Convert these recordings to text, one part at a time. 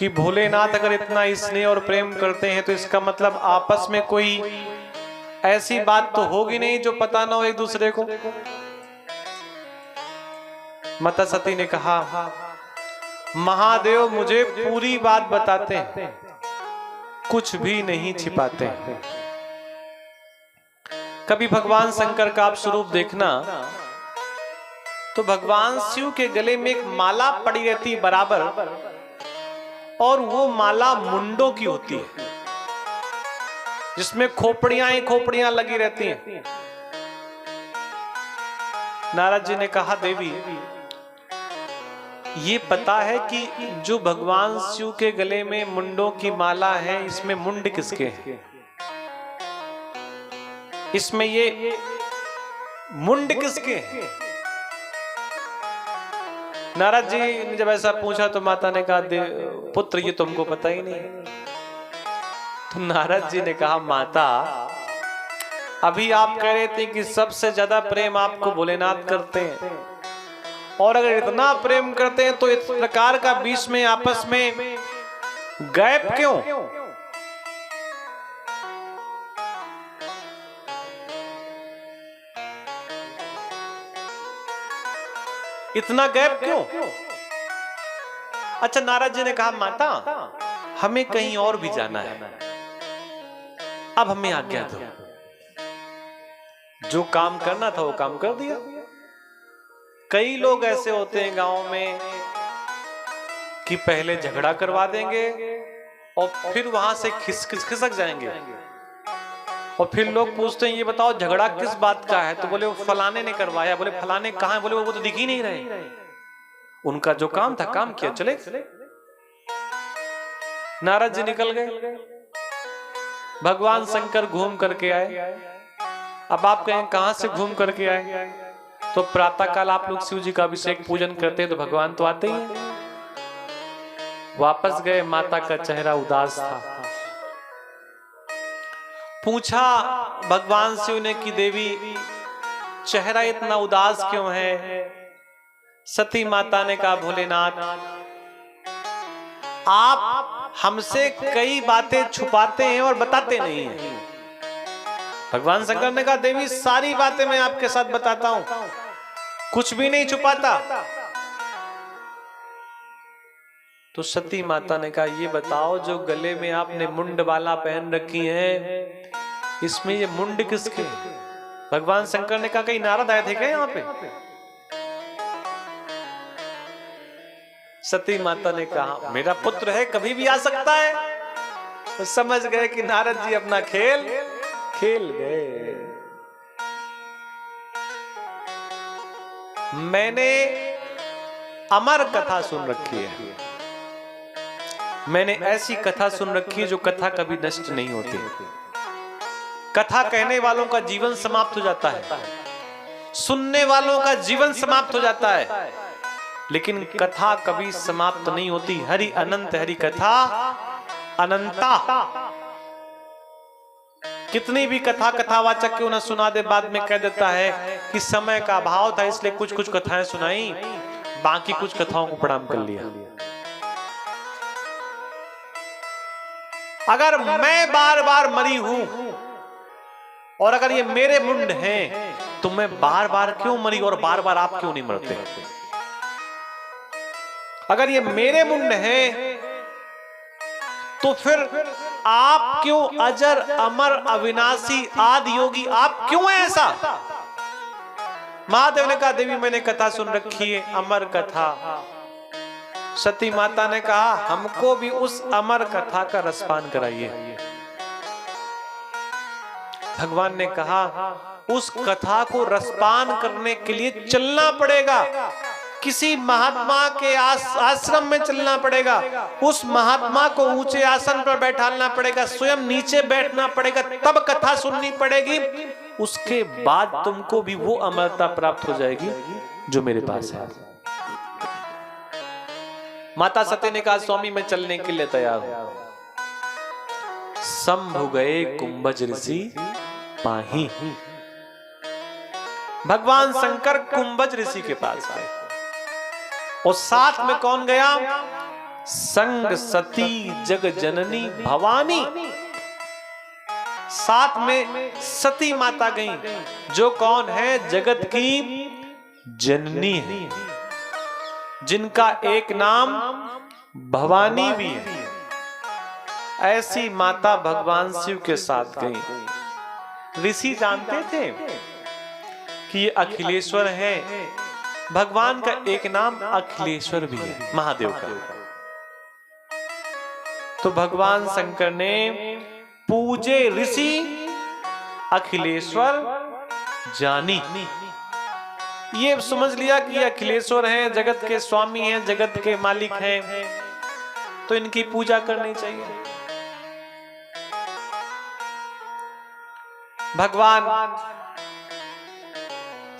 कि भोलेनाथ अगर इतना स्नेह और प्रेम करते हैं तो इसका मतलब आपस में कोई ऐसी बात तो होगी नहीं जो पता ना हो एक दूसरे को। माता सती ने कहा, महादेव मुझे पूरी बात बताते हैं, कुछ भी नहीं छिपाते हैं। कभी भगवान शंकर का आप स्वरूप देखना तो भगवान शिव के गले में एक माला पड़ी रहती है बराबर, और वो माला मुंडों की होती है जिसमें खोपड़ियां ही खोपड़ियां लगी रहती हैं। नारद जी ने कहा, देवी ये पता है कि जो भगवान शिव के गले में मुंडों की माला है, इसमें मुंड किसके हैं? इसमें ये मुंड किसके हैं? नारद जी ने जब ऐसा पूछा तो माता ने कहा, पुत्र ये तुमको पता ही नहीं। तो नारद जी ने कहा, माता अभी आप कह रहे थे कि सबसे ज्यादा प्रेम आपको भोलेनाथ करते हैं, और अगर इतना प्रेम करते हैं तो इस प्रकार का बीच में आपस में गैप क्यों? इतना गैप क्यों? अच्छा, नारद जी ने कहा, माता हमें कहीं और भी जाना है, अब हमें आज्ञा दो। जो काम करना था वो काम कर दिया। कई लोग ऐसे होते हैं गांव में कि पहले झगड़ा करवा देंगे और फिर वहां से खिसक जाएंगे, और फिर लोग पूछते हैं, ये बताओ झगड़ा किस बात का है? तो बोले वो फलाने ने करवाया। बोले फलाने कहाँ है? बोले वो तो दिख ही नहीं रहे। उनका जो काम था काम किया, चले। नारद जी निकल गए, भगवान शंकर घूम करके आए। अब आप कहें कहां से घूम करके आए? तो प्रातः काल आप लोग शिव जी का अभिषेक पूजन करते हैं तो भगवान तो आते ही हैं। वापस गए, माता का चेहरा उदास था। पूछा भगवान शिव ने कि देवी चेहरा इतना उदास क्यों है? सती माता ने कहा, भोलेनाथ आप हमसे कई बातें छुपाते हैं और बताते नहीं हैं। भगवान शंकर ने कहा, देवी सारी बातें मैं आपके साथ बताता हूं, कुछ भी नहीं छुपाता। तो सती माता ने कहा, ये बताओ जो गले में आपने मुंड वाला पहन रखी है, इसमें ये मुंड किसके? भगवान शंकर ने कहा, कहीं नारद आए थे क्या यहाँ पे? सती माता ने कहा, मेरा पुत्र है, कभी भी आ सकता है। तो समझ गए कि नारद जी अपना खेल खेल गए। मैंने अमर कथा सुन रखी है, मैंने ऐसी कथा सुन रखी है जो कथा कभी नष्ट नहीं होती। कथा कहने वालों का जीवन समाप्त हो जाता है, सुनने वालों का जीवन समाप्त हो जाता है, लेकिन कथा कभी समाप्त नहीं होती। हरि अनंत, हरि कथा अनंता। कितनी भी कथा कथावाचक क्यों ना सुना दे, बाद में कह देता है कि समय का अभाव था इसलिए कुछ कुछ कथाएं सुनाई, बाकी कुछ कथाओं को प्रणाम कर लिया। अगर मैं बार बार मरी हूं और अगर ये मेरे मुंड हैं तो मैं बार बार क्यों मरी और बार बार आप क्यों नहीं मरते? अगर ये मेरे मुंड हैं तो फिर आप क्यों अजर अमर अविनाशी आदि योगी, आप क्यों ऐसा? महादेव ने कहा, देवी मैंने कथा सुन रखी है, अमर कथा। सती माता ने कहा, हमको भी उस अमर कथा का रसपान कराइए। भगवान ने कहा, उस कथा को रसपान करने के लिए चलना पड़ेगा, किसी महात्मा के आश्रम में चलना पड़ेगा, उस महात्मा को ऊंचे आसन पर बैठालना पड़ेगा, स्वयं नीचे बैठना पड़ेगा, तब कथा सुननी पड़ेगी। उसके बाद तुमको भी वो अमरता प्राप्त हो जाएगी जो मेरे पास है। माता सती ने कहा, स्वामी मैं चलने के लिए तैयार हूं। शंभु गए कुंभज ऋषि पाही। भगवान शंकर कुंभज ऋषि के पास गए और साथ में कौन गया? संग सती जग जननी भवानी। साथ में सती माता गई, जो कौन है? जगत की जननी है, जिनका एक नाम भवानी भी है। ऐसी माता भगवान शिव के साथ गई। ऋषि जानते थे कि ये अखिलेश्वर है। भगवान का एक नाम अखिलेश्वर भी है, महादेव का। तो भगवान शंकर ने पूजे ऋषि अखिलेश्वर जानी। ये समझ लिया कि अखिलेश्वर हैं, जगत के स्वामी हैं, जगत के मालिक हैं, तो इनकी पूजा करनी चाहिए। भगवान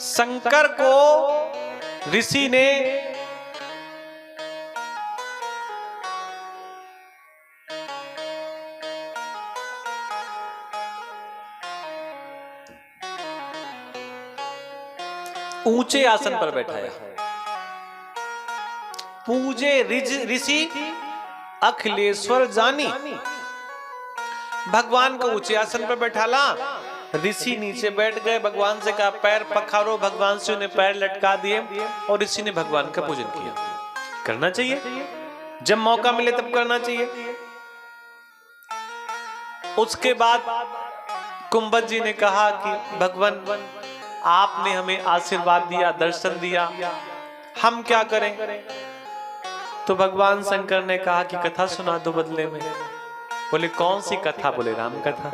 शंकर को ऋषि ने ऊंचे आसन पर बैठाया। पूजे ऋषि अखिलेश्वर जानी। भगवान को ऊंचे आसन पर बैठाला। ऋषि नीचे बैठ गए। भगवान से कहा पैर पखारो। भगवान से उन्हें पैर लटका दिए और ऋषि ने भगवान का पूजन किया। करना चाहिए, जब मौका मिले तब करना चाहिए। उसके बाद कुंभज जी ने कहा कि भगवान आपने हमें आशीर्वाद दिया, दर्शन दिया, हम क्या करें? तो भगवान शंकर ने कहा कि कथा सुना दो बदले में। बोले कौन सी कथा? बोले राम कथा।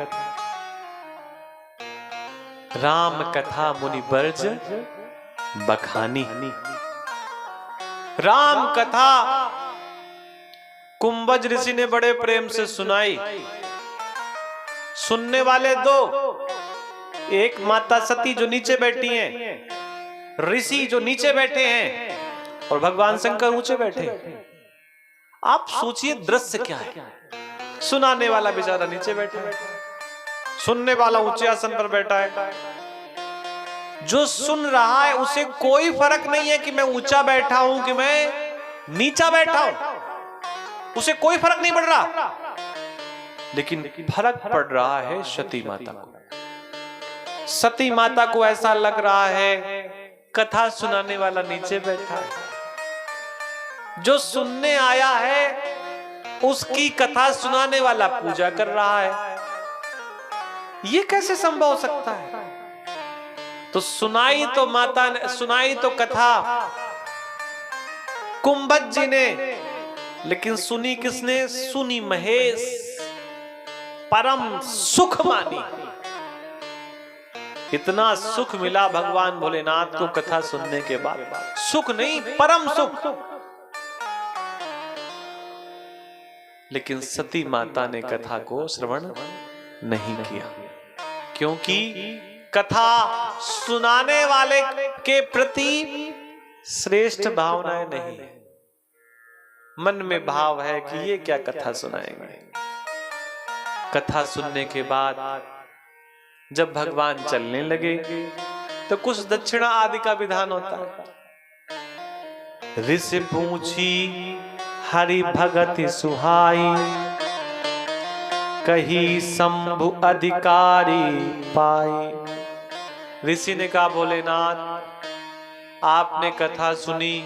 राम कथा मुनि बरज बखानी। राम कथा कुंभज ऋषि ने बड़े प्रेम से सुनाई। सुनने वाले दो, एक माता सती जो नीचे बैठी हैं, ऋषि जो नीचे बैठे हैं, और भगवान शंकर ऊंचे बैठे हैं। आप सोचिए दृश्य क्या है। सुनाने वाला बेचारा नीचे बैठा है, सुनने वाला ऊंचे आसन पर बैठा है। जो सुन रहा है उसे कोई फर्क नहीं है कि मैं ऊंचा बैठा हूं कि मैं नीचा बैठा हूं, उसे कोई फर्क नहीं पड़ रहा। लेकिन फर्क पड़ रहा है सती माता को। सती माता को ऐसा लग रहा है कथा सुनाने वाला नीचे बैठा है, जो सुनने आया है उसकी कथा सुनाने वाला पूजा कर रहा है। ये कैसे संभव हो सकता है? तो सुनाई तो माता ने, सुनाई तो कथा कुंभज जी ने, लेकिन सुनी किसने? सुनी महेश, परम सुख मानी। इतना सुख मिला भगवान भोलेनाथ को कथा सुनने के बाद। सुख नहीं, परम सुख। लेकिन सती माता ने कथा को श्रवण नहीं किया, क्योंकि कथा सुनाने वाले के प्रति श्रेष्ठ भावनाएं नहीं है। मन में भाव है कि ये क्या कथा सुनाएंगे। कथा सुनने के बाद जब भगवान चलने लगे तो कुछ दक्षिणा आदि का विधान होता है। ऋषि पूछी हरि भगति सुहाई, कही शंभु अधिकारी पाई। ऋषि ने कहा भोलेनाथ आपने कथा सुनी।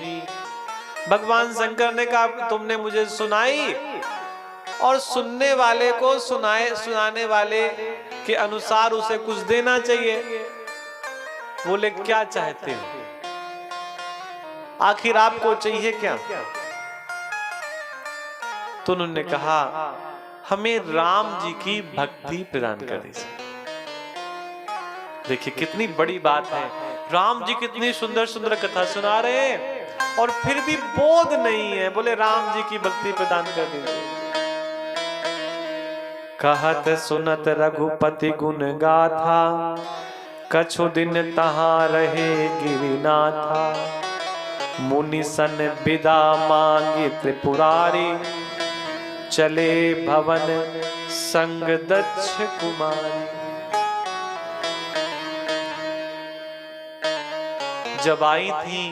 भगवान शंकर ने कहा तुमने मुझे सुनाई, और सुनने वाले को सुनाने वाले के अनुसार उसे कुछ देना चाहिए। बोले क्या चाहते हो? आखिर आपको चाहिए क्या? तो उन्होंने कहा हमें राम जी की भक्ति प्रदान कर दीजिए। देखिए कितनी बड़ी बात है। राम जी कितनी सुंदर सुंदर कथा सुना रहे हैं और फिर भी बोध नहीं है। बोले राम जी की भक्ति प्रदान कर दीजिए। कहत सुनत रघुपति गुण गाथा, कछु दिन तहां रहे गिरिनाथा। मुनि सन विदा मांगी त्रिपुरारी, चले भवन संग दक्ष कुमारी। जब आई थी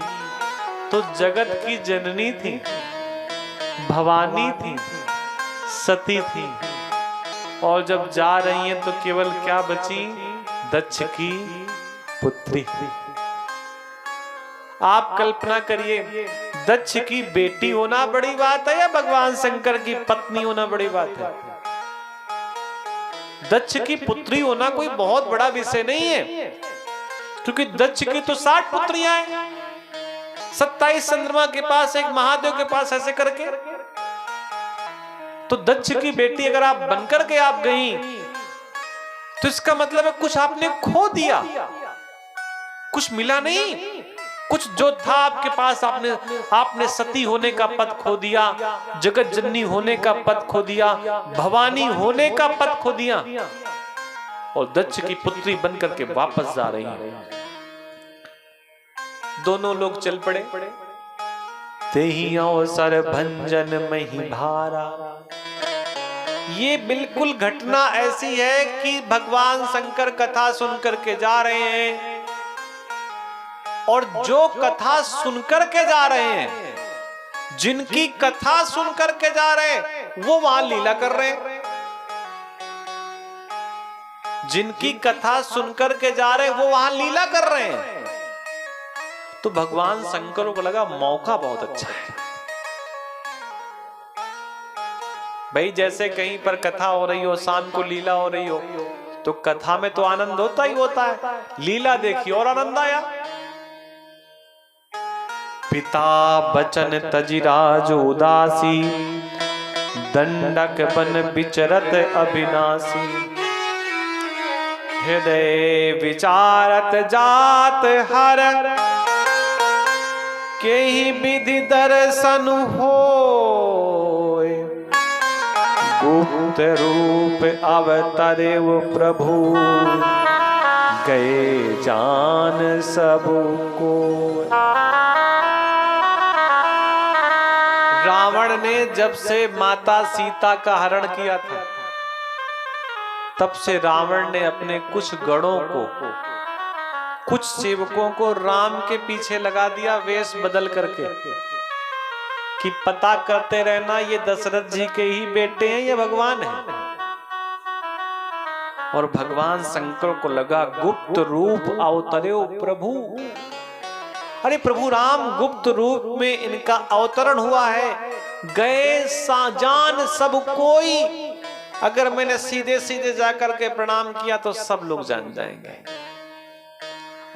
तो जगत की जननी थी, भवानी थी, सती थी, और जब जा रही हैं तो केवल क्या बची? दक्ष की पुत्री। आप कल्पना करिए, दक्ष की बेटी होना बड़ी बात है या भगवान शंकर की पत्नी होना बड़ी बात है? दक्ष की पुत्री होना कोई बहुत बड़ा विषय नहीं है, क्योंकि दक्ष की तो 60 पुत्रियां हैं, 27 चंद्रमा के पास, एक महादेव के पास, ऐसे करके। तो दक्ष की बेटी अगर आप बनकर के आप गई तो इसका मतलब है कुछ आपने खो दिया, कुछ मिला नहीं। कुछ जो था आपके पास, आपने सती होने का पद खो दिया, जगत जननी होने का पद खो दिया, भवानी होने का पद खो दिया, और दक्ष की पुत्री बनकर के वापस जा रही है। दोनों लोग चल पड़े। तेहि अवसर भंजन मही भारा। ये बिल्कुल घटना ऐसी है कि भगवान शंकर कथा सुनकर के जा रहे हैं, और जो कथा सुनकर के जा रहे हैं, जिनकी कथा सुनकर के जा रहे हैं, वो वहां लीला कर रहे हैं। जिनकी कथा सुनकर के जा रहे हैं वो वहां लीला कर रहे हैं। तो भगवान शंकर को लगा मौका बहुत अच्छा है भाई। जैसे कहीं पर कथा हो रही हो, शाम को लीला हो रही हो, तो कथा में तो आनंद होता ही होता है, लीला देखी और आनंद आया। पिता बचन तजिराज उदासी, दंडक बन विचरत अविनाशी। हृदय विचारत जात हर, केहि विधि दर्शन होय। गुप्त रूप अवतरे वो प्रभु, गए जान सबको। रावण ने जब से माता सीता का हरण किया था, तब से रावण ने अपने कुछ गणों को, कुछ सेवकों को राम के पीछे लगा दिया, वेश बदल करके, कि पता करते रहना ये दशरथ जी के ही बेटे हैं या भगवान हैं। और भगवान शंकर को लगा गुप्त रूप अवतरे प्रभु। अरे प्रभु राम गुप्त रूप में इनका अवतरण हुआ है, गए साजान सब कोई। अगर मैंने सीधे सीधे जाकर के प्रणाम किया तो सब लोग जान जाएंगे।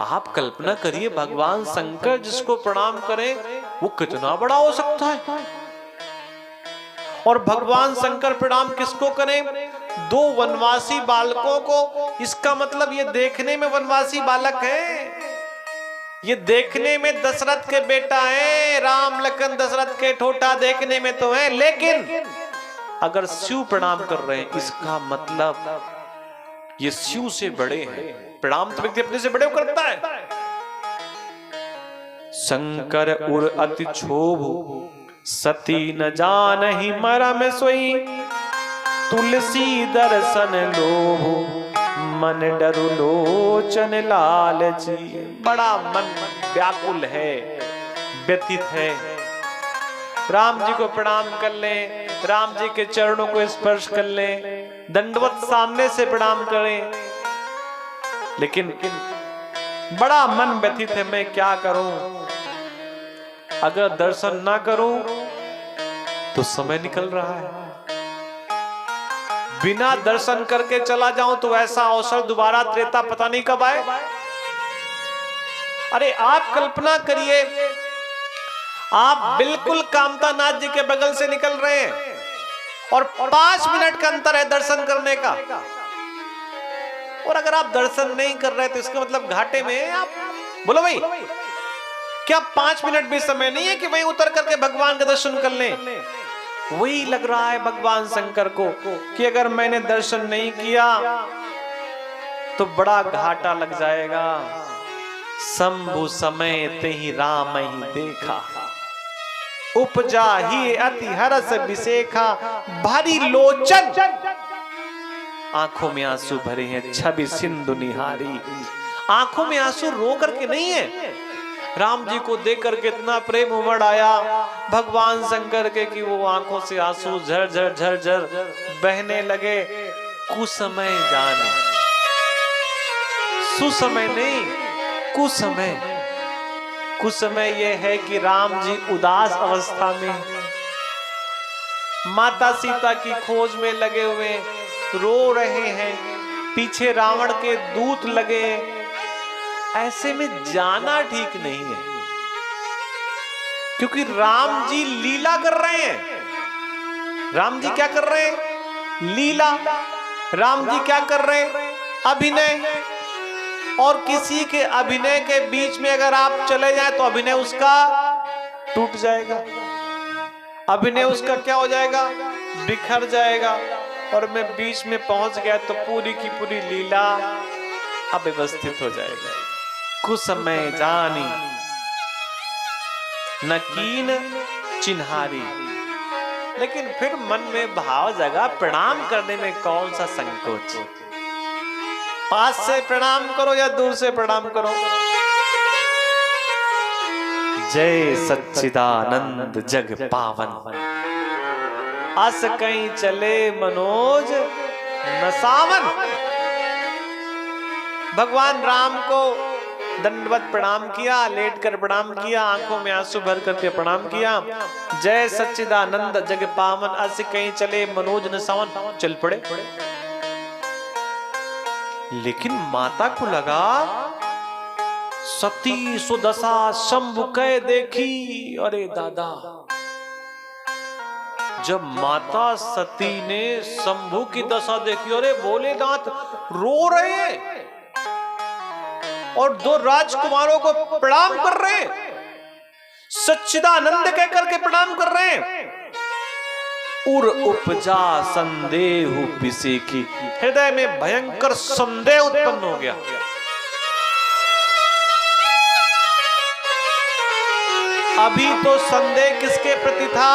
आप कल्पना करिए, भगवान शंकर जिसको प्रणाम करें वो कितना बड़ा हो सकता है। और भगवान शंकर प्रणाम किसको करें? 2 वनवासी बालकों को। इसका मतलब ये देखने में वनवासी बालक है, ये देखने में दशरथ के बेटा है, राम लखन दशरथ के ठोठा देखने में तो है, लेकिन अगर शिव प्रणाम कर रहे हैं, इसका मतलब ये शिव से बड़े हैं। प्रणाम तो व्यक्ति अपने से बड़े को करता है। शंकर उर अति क्षोभ, सती न जानहि मरम सोई। तुलसी दर्शन लोभ, मन डरु लोचन लालची। बड़ा मन व्याकुल है, व्यथित है। राम जी को प्रणाम कर लें, राम जी के चरणों को स्पर्श कर लें, दंडवत सामने से प्रणाम करें, लेकिन बड़ा मन व्यथित है, मैं क्या करूं? अगर दर्शन ना करूं तो समय निकल रहा है, बिना दर्शन करके चला जाऊं तो ऐसा अवसर दोबारा त्रेता पता नहीं कब आए। अरे आप कल्पना करिए, आप बिल्कुल कामतानाथ जी के बगल से निकल रहे हैं और 5 मिनट का अंतर है दर्शन करने का, और अगर आप दर्शन नहीं कर रहे तो इसका मतलब घाटे में हैं आप। बोलो भाई, क्या 5 मिनट भी समय नहीं है कि वहीं उतर करके भगवान का दर्शन कर लें? वही लग रहा है भगवान शंकर को कि अगर मैंने दर्शन नहीं किया तो बड़ा घाटा लग जाएगा। शंभु समय तेहि राम ही देखा, उपजा ही अति हरस विसेखा। भारी लोचन, आंखों में आंसू भरे हैं, छवि सिंधु निहारी। आंखों में आंसू रो करके नहीं है, राम जी को देख करके इतना प्रेम उमड़ आया भगवान शंकर के कि वो आंखों से आंसू झर झर बहने लगे। कुसमय जाने, सुसमय नहीं, कुसमय। कुसमय ये है कि राम जी उदास अवस्था में, माता सीता की खोज में लगे हुए, रो रहे हैं, पीछे रावण के दूत लगे। ऐसे में जाना ठीक नहीं है, क्योंकि राम जी लीला कर रहे हैं। राम जी क्या कर रहे हैं? लीला। राम जी क्या कर रहे हैं? अभिनय। और किसी के अभिनय के बीच में अगर आप चले जाएं तो अभिनय उसका टूट जाएगा, अभिनय उसका क्या हो जाएगा? बिखर जाएगा। और मैं बीच में पहुंच गया तो पूरी की पूरी लीला अव्यवस्थित हो जाएगा। कुसमय जानी न कीन चिन्हारी। लेकिन फिर मन में भाव जगा, प्रणाम करने में कौन सा संकोच? पास से प्रणाम करो या दूर से प्रणाम करो। जय सच्चिदानंद जग पावन, अस कहीं चले मनोज न सावन। भगवान राम को दंडवत प्रणाम किया, लेटकर प्रणाम किया, आंखों में आंसू भर करके प्रणाम किया। जय सच्चिदानंद जग पावन, अस कहीं चले मनोज न सावन। चल पड़े। लेकिन माता को लगा सती सुदशा शंभु कह देखी। अरे दादा, जब माता सती ने शंभु की दशा देखी, अरे भोलेनाथ रो रहे हैं और दो राजकुमारों को प्रणाम कर रहे हैं, सच्चिदानंद कह करके प्रणाम कर रहे हैं। उर उपजा संदेह पिसे की, हृदय में भयंकर संदेह उत्पन्न हो गया। अभी तो संदेह किसके प्रति था?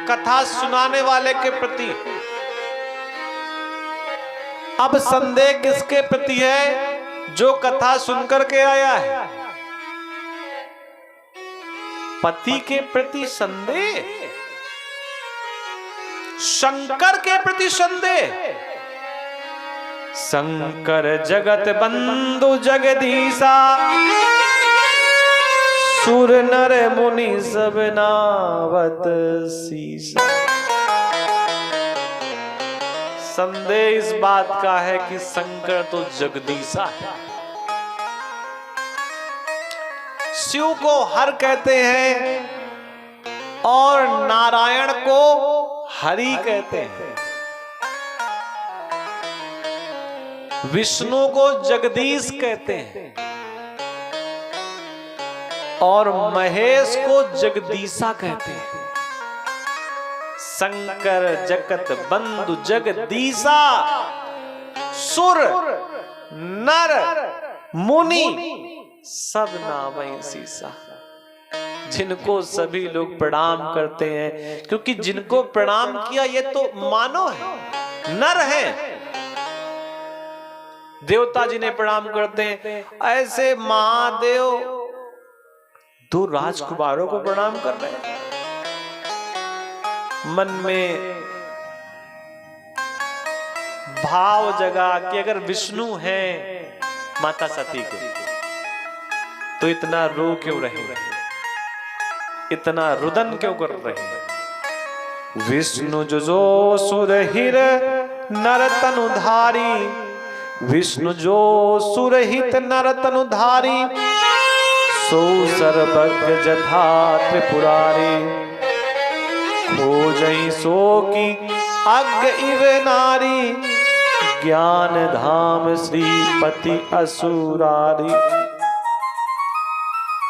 कथा सुनाने वाले के प्रति। अब संदेह किसके प्रति है? जो कथा सुनकर के आया है। पति के प्रति संदेह, शंकर के प्रति संदेह। शंकर जगत बंधु जगदीशा, सुर नर मुनि सब नावत सीसा। संदेह इस बात का है कि शंकर तो जगदीशा है। शिव को हर कहते हैं और नारायण को हरि कहते हैं। विष्णु को जगदीश कहते हैं और महेश को जगदीशा कहते हैं। शंकर जगत बंधु जगदीशा, सुर नर मुनि सब नावै सीसा। जिनको सभी लोग प्रणाम करते हैं, क्योंकि जिनको प्रणाम किया ये तो मानव है, नर है। देवता जिन्हें प्रणाम करते हैं, ऐसे महादेव दो राजकुमारों को प्रणाम कर रहे हैं। मन में भाव जगा कि अगर विष्णु है माता सती के, तो इतना रो क्यों रहे, इतना रुदन क्यों कर रहे? विष्णु जो सुरहिर नर तनुधारी, विष्णु जो सुरहित नर तनुधारी, सो सर्वज्ञ जथा त्रिपुरारी, खोजई सो की अज्ञ इव नारी, ज्ञान धाम श्रीपति असुरारी।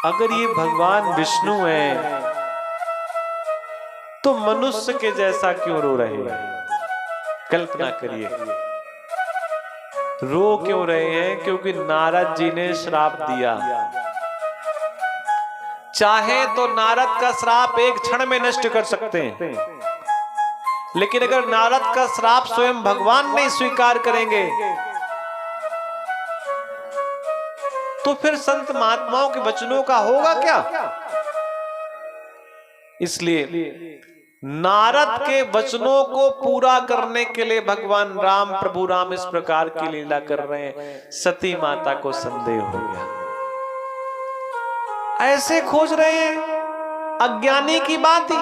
अगर ये भगवान विष्णु है तो मनुष्य के जैसा क्यों रो रहे हैं? कल्पना करिए, रो क्यों रहे हैं? क्योंकि नारद जी ने श्राप दिया। चाहे तो नारद का श्राप एक क्षण में नष्ट कर सकते हैं, लेकिन अगर नारद का श्राप स्वयं भगवान नहीं स्वीकार करेंगे तो तो फिर संत महात्माओं के वचनों का होगा क्या? इसलिए नारद के वचनों को पूरा करने के लिए भगवान राम, प्रभु राम इस प्रकार की लीला कर रहे हैं। सती माता को संदेह हो गया, ऐसे खोज रहे हैं, अज्ञानी की बात ही।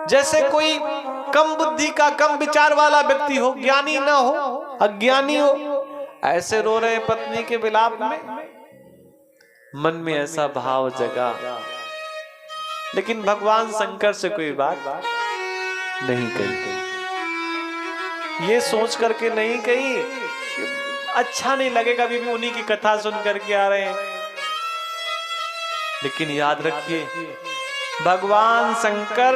जैसे कोई कम बुद्धि का, कम विचार वाला व्यक्ति हो, ज्ञानी ना हो, अज्ञानी हो, ऐसे रो रहे हैं पत्नी के विलाप में। मन में ऐसा भाव जगा, लेकिन भगवान शंकर से कोई बात नहीं कही। ये सोच करके नहीं कही, अच्छा नहीं लगेगा, अभी भी उन्हीं की कथा सुन करके आ रहे हैं। लेकिन याद रखिए, भगवान शंकर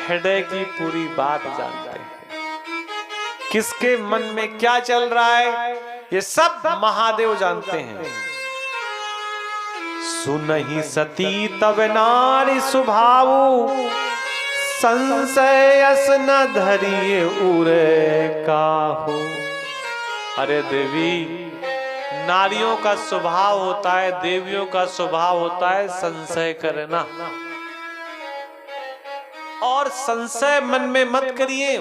हृदय की पूरी बात जानते हैं, किसके मन में क्या चल रहा है, ये सब महादेव जानते हैं। सुनहि सती तब नारी सुभाऊ, संशयस न धरिए उरे काहू। अरे देवी, नारियों का स्वभाव होता है, देवियों का स्वभाव होता है संशय करना, और संशय मन में मत करिए।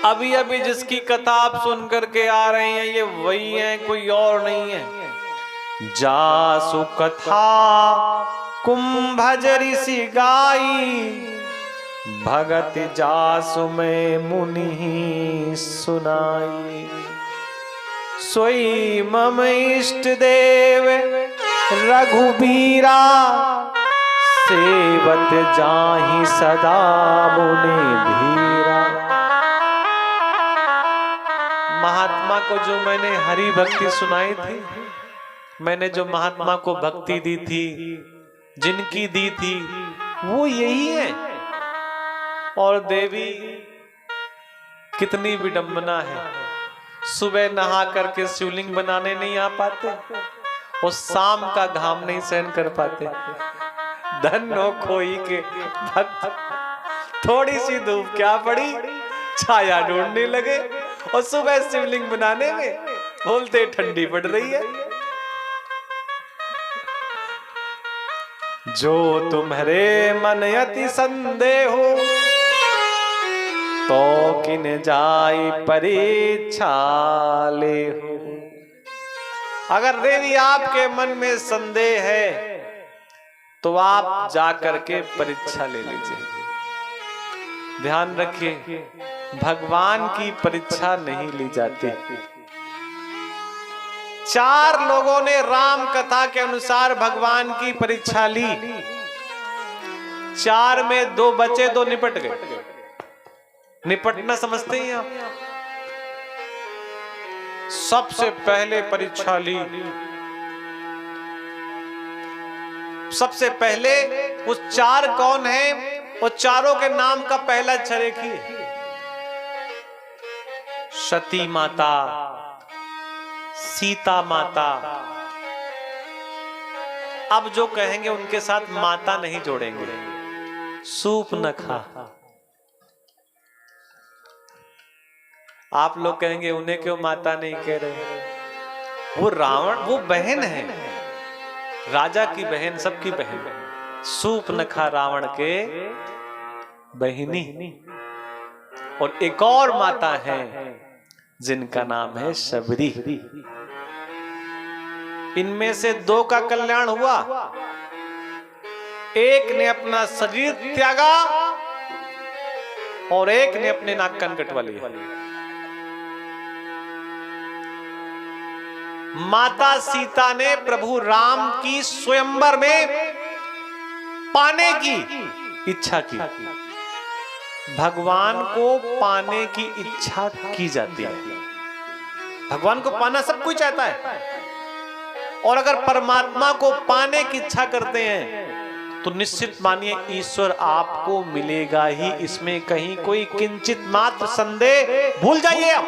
अभी अभी जिसकी कथा आप सुन करके आ रहे हैं, ये वही है, कोई और नहीं है। जासु कथा कुंभज ऋषि गाई, भगत जासु में मुनि सुनाई। सोई मम इष्ट देव रघुबीरा, सेवत जाहि सदा मुनि धीरा। महात्मा को जो मैंने हरि भक्ति सुनाई थी, मैंने जो महात्मा को भक्ति दी थी, जिनकी दी थी, वो यही है। और देवी, कितनी विडंबना है, सुबह नहा करके शिवलिंग बनाने नहीं आ पाते, और शाम का घाम नहीं सहन कर पाते। धन्नो खोई के भक्त, थोड़ी सी धूप क्या पड़ी, छाया ढूंढने लगे, और सुबह शिवलिंग बनाने में बोलते ठंडी पड़ रही है। जो तुम्हारे मन अति संदेह हो, तो किन जाई परीक्षा ले हो। अगर देवी आपके मन में संदेह है, तो आप जाकर के परीक्षा ले लीजिए। ध्यान रखिए, भगवान की परीक्षा नहीं ली जाती। 4 लोगों ने राम कथा के अनुसार भगवान की परीक्षा ली, 4 में 2 बचे, 2 निपट गए। निपटना समझते हैं आप? सबसे पहले परीक्षा ली, सबसे पहले वो 4 कौन है? वो चारों के नाम का पहला अक्षर एक ही है, सती माता, सीता माता। अब जो कहेंगे उनके साथ माता नहीं जोड़ेंगे, सूर्पनखा। आप लोग कहेंगे उन्हें क्यों माता नहीं कह रहे? वो रावण, वो बहन है, राजा की बहन, सबकी बहन। सूर्पनखा रावण के बहिनी। और एक और माता है जिनका नाम है शबरी। इनमें से 2 का कल्याण हुआ। एक ने अपना शरीर त्यागा और एक ने अपने नाक कान कटवा लिया। माता सीता ने प्रभु राम की स्वयंवर में पाने की इच्छा की। भगवान को पाने की इच्छा की जाती है। भगवान को पाना सब कोई चाहता है, और अगर परमात्मा को पाने की इच्छा करते हैं तो निश्चित मानिए ईश्वर आपको मिलेगा ही, इसमें कहीं कोई किंचित मात्र संदेह भूल जाइए आप।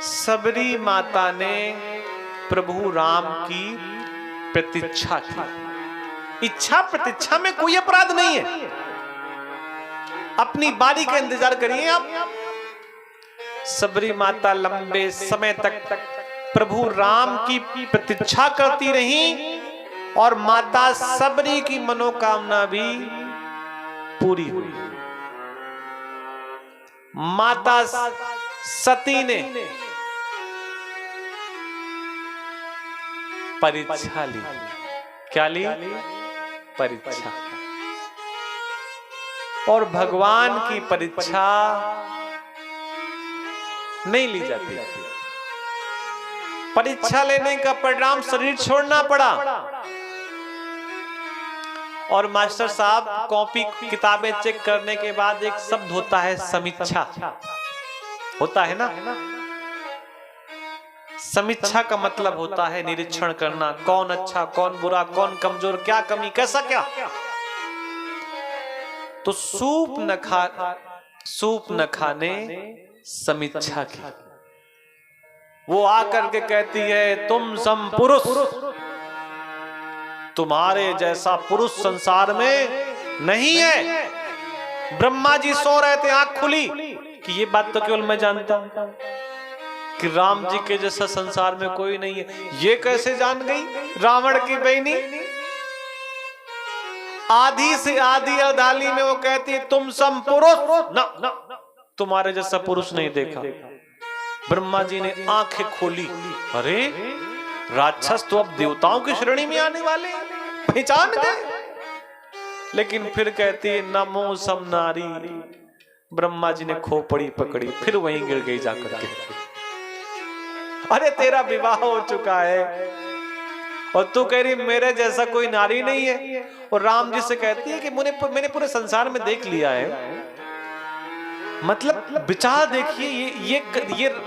सबरी माता ने प्रभु राम की प्रतीक्षा की। इच्छा प्रतीक्षा में कोई अपराध नहीं है, अपनी बारी का इंतजार करिए आप। सबरी माता लंबे समय तक प्रभु राम की प्रतीक्षा करती रही और माता सबरी की मनोकामना भी पूरी हुई। माता सती ने परीक्षा ली। क्या ली? परीक्षा। और भगवान की परीक्षा नहीं ली जाती। परीक्षा लेने का परिणाम शरीर छोड़ना पड़ा। और मास्टर साहब कॉपी किताबें चेक करने के बाद एक शब्द होता है समीक्षा, होता है ना। समीक्षा का मतलब होता है निरीक्षण करना, कौन अच्छा कौन बुरा, कौन कमजोर, क्या कमी, कैसा क्या। तो सूप न खाने समीक्षा की। वो आकर के कहती है तुम सम पुरुष, तुम्हारे जैसा पुरुष संसार में नहीं है। ब्रह्मा जी सो रहे थे, आंख खुली कि ये बात तो केवल मैं जानता हूं कि राम जी के जैसा संसार में कोई नहीं है। ये कैसे जान गई रावण की बहनी? आधी से आधी अदाली में वो कहती है तुम सम पुरुष ना, तुम्हारे जैसा पुरुष नहीं देखा। ब्रह्मा जी ने आंखें खोली, अरे राक्षस तो अब देवताओं की श्रेणी में आने वाले, पहचान गए। लेकिन फिर कहती है नमो सम नारी। ब्रह्मा जी ने खोपड़ी पकड़ी, फिर वहीं गिर गई जाकर के। अरे तेरा विवाह हो चुका है और तू कह रही मेरे जैसा कोई नारी नहीं है। और राम जी से कहती है कि मैंने पूरे संसार में देख लिया है। मतलब विचार देखिए,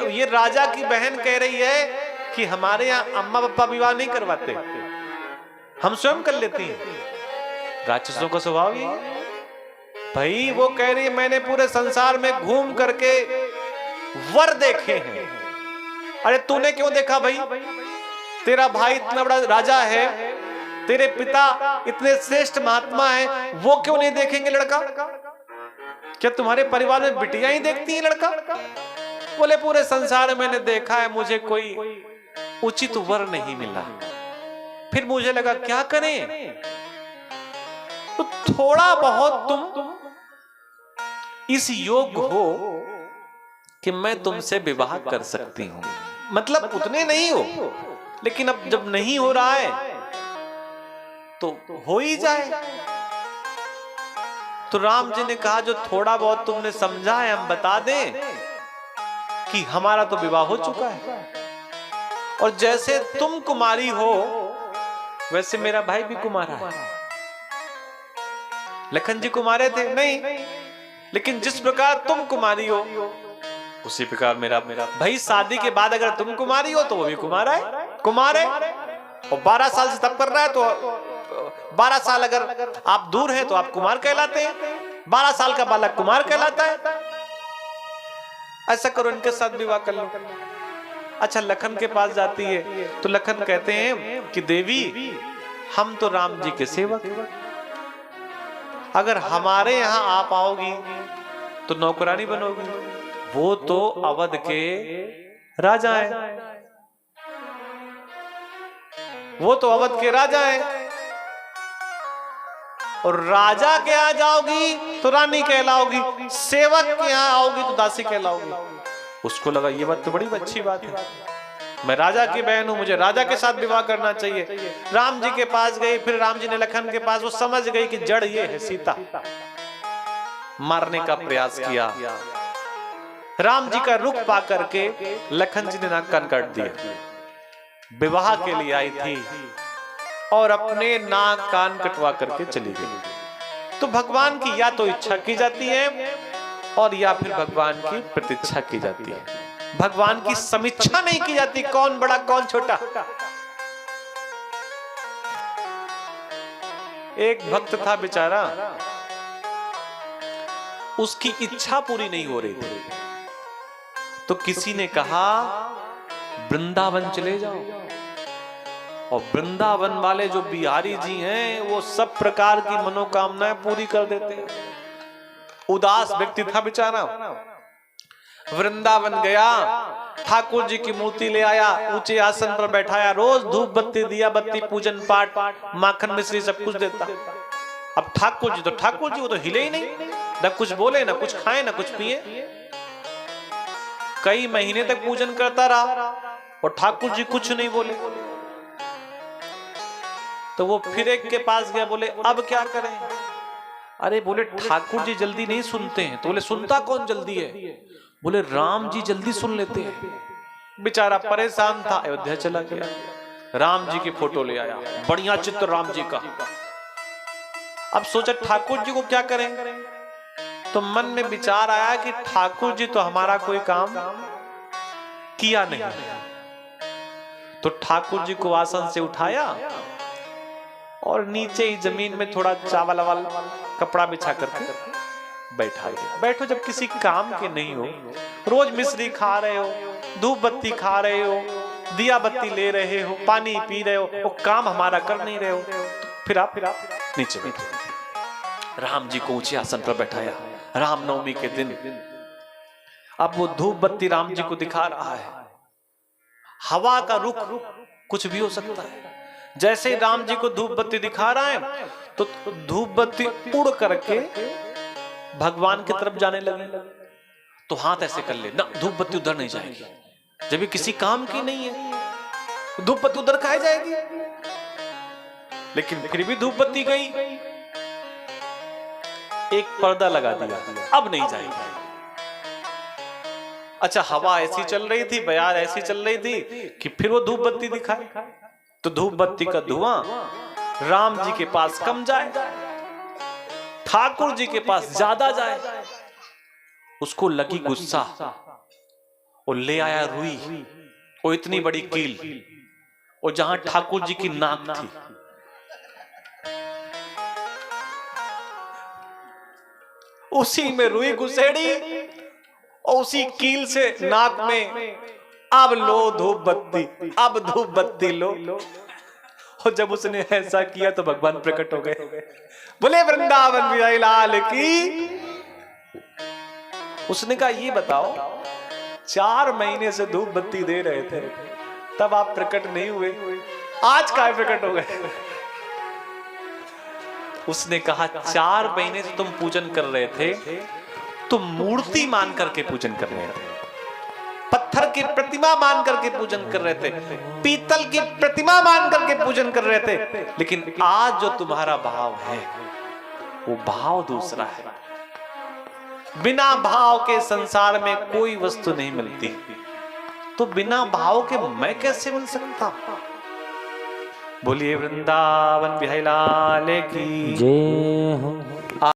ये राजा की बहन कह रही है कि हमारे यहाँ अम्मा पापा विवाह नहीं करवाते, हम स्वयं कर लेती हैं। राक्षसों का स्वभाव ये है भाई। वो कह रही है मैंने पूरे संसार में घूम करके वर देखे हैं। अरे तूने क्यों देखा भाई? तेरा भाई इतना बड़ा राजा है, तेरे पिता इतने श्रेष्ठ महात्मा हैं, वो क्यों नहीं देखेंगे लड़का? क्या तुम्हारे परिवार में बिटियां ही देखती हैं लड़का? बोले पूरे संसार में मैंने देखा है, मुझे कोई उचित वर नहीं मिला। फिर मुझे लगा क्या करें, तो थोड़ा बहुत तुम इस योग्य हो कि मैं तुमसे विवाह कर सकती हूं। मतलब उतने नहीं हो, लेकिन अब जब नहीं हो रहा है तो हो ही जाए। तो राम जी ने कहा जो थोड़ा बहुत तुमने समझा है हम बता दें कि हमारा तो विवाह हो चुका है, और जैसे तुम कुमारी हो वैसे मेरा भाई भी कुमारा है। लखन जी कुमारे थे नहीं, लेकिन जिस प्रकार तुम कुमारी हो उसी प्रकार मेरा भाई शादी के बाद अगर तुम कुमारी हो तो वो भी कुमारा है, कुमार है। और 12 साल से तप कर रहा है तो 12 साल अगर आप दूर हैं तो आप कुमार कहलाते हैं, 12 साल का बालक कुमार कहलाता है। ऐसा करो इनके साथ विवाह कर लो। अच्छा लखन के पास जाती है तो लखन कहते हैं कि देवी हम तो राम जी के सेवक, अगर हमारे यहां आप आओगी तो नौकरानी बनोगी। वो तो अवध के राजा हैं, वो तो अवध के राजा हैं, और राजा के यहां जाओगी तो रानी कहलाओगी, सेवक के यहां आओगी तो दासी कहलाओगी। उसको लगा ये बात तो बड़ी अच्छी बात है, मैं राजा की बहन हूं, मुझे राजा के साथ विवाह करना चाहिए। राम जी के पास गई, फिर राम जी ने लखन के पास, वो समझ गई कि जड़ ये है सीता। मारने का प्रयास किया, राम जी का रुख पा करके लखन जी ने नाक कान काट दिया। विवाह के लिए आई थी और अपने नाक कान कटवा करके चली गई। तो भगवान की या तो इच्छा की जाती है और या फिर भगवान की प्रतीक्षा की जाती है, भगवान की समीक्षा नहीं की जाती कौन बड़ा कौन छोटा। एक भक्त था बेचारा, उसकी इच्छा पूरी नहीं हो रही थी, तो किसी ने कहा वृंदावन चले जाओ। और वृंदावन वाले जो बिहारी जी हैं वो सब प्रकार की मनोकामनाएं पूरी कर देते हैं। उदास व्यक्ति था बेचारा, वृंदावन गया, ठाकुर जी की मूर्ति ले आया, ऊंचे आसन पर बैठाया, रोज धूप बत्ती दिया बत्ती पूजन पाठ माखन मिश्री सब कुछ देता। अब ठाकुर जी वो तो हिले ही नहीं, न कुछ बोले, न कुछ खाए, न कुछ पिए। कई महीने तक पूजन करता रहा और ठाकुर जी कुछ नहीं बोले। तो वो फिर एक के पास गया, बोले अब क्या करें? अरे बोले ठाकुर जी जल्दी नहीं सुनते हैं। तो बोले सुनता कौन जल्दी है? बोले राम जी जल्दी सुन लेते हैं। बेचारा परेशान था, अयोध्या चला गया, राम जी की फोटो ले आया, बढ़िया चित्र राम जी का। अब सोचा ठाकुर जी को क्या करेंगे? तो मन में विचार आया कि ठाकुर जी तो हमारा कोई काम किया नहीं। तो ठाकुर जी को आसन से उठाया और नीचे ही जमीन में थोड़ा चावल वावल कपड़ा बिछा करके बैठा दिया। बैठो, जब किसी काम के नहीं हो, रोज मिश्री खा रहे हो, धूप बत्ती खा रहे हो, दिया बत्ती ले रहे हो, पानी पी रहे हो, वो काम हमारा कर नहीं रहे हो, तो फिर आप नीचे बैठे। राम जी को ऊंचे आसन पर बैठाया। रामनवमी के दिन अब वो धूप बत्ती राम जी को दिखा रहा है। हवा का रुख कुछ भी हो सकता है। जैसे ही राम जी को धूप बत्ती दिखा रहा है तो धूप बत्ती उड़ करके भगवान की तरफ जाने लगे। तो हाथ ऐसे कर ले ना, धूप बत्ती उधर नहीं जाएगी। जब ये किसी काम की नहीं है, धूप बत्ती उधर खाई जाएगी। लेकिन फिर भी धूप बत्ती गई, एक पर्दा लगा दिया, अब नहीं जाएगी। अच्छा, हवा ऐसी चल रही थी, बयार ऐसी चल रही थी कि फिर वो धूप बत्ती दिखाई। तो धूप बत्ती का धुआं राम जी के पास कम जाए, ठाकुर जी के पास ज्यादा जाए। उसको लगी गुस्सा, वो ले आया रुई, वो इतनी बड़ी कील, और जहां ठाकुर जी की नाक थी, उसी में रुई घुसेड़ी और उसी कील से नाक में, अब लो धूप बत्ती, अब धूप बत्ती लो। और जब उसने ऐसा किया तो भगवान प्रकट हो गए। बोले वृंदावन बिहारी लाल की। उसने कहा ये बताओ, 4 महीने से धूप बत्ती दे रहे थे, तब आप प्रकट नहीं हुए, आज काहे प्रकट हो गए? उसने कहा 4 महीने से तुम पूजन कर रहे थे, तुम मूर्ति मान करके पूजन कर रहे थे, पत्थर की प्रतिमा मान करके पूजन कर रहे थे, पीतल की प्रतिमा मान करके पूजन कर रहे थे। लेकिन आज जो तुम्हारा भाव है वो भाव दूसरा है। बिना भाव के संसार में कोई वस्तु नहीं मिलती, तो बिना भाव के मैं कैसे मिल सकता? बोलिए वृंदावन बिहारी लाल की जय हो।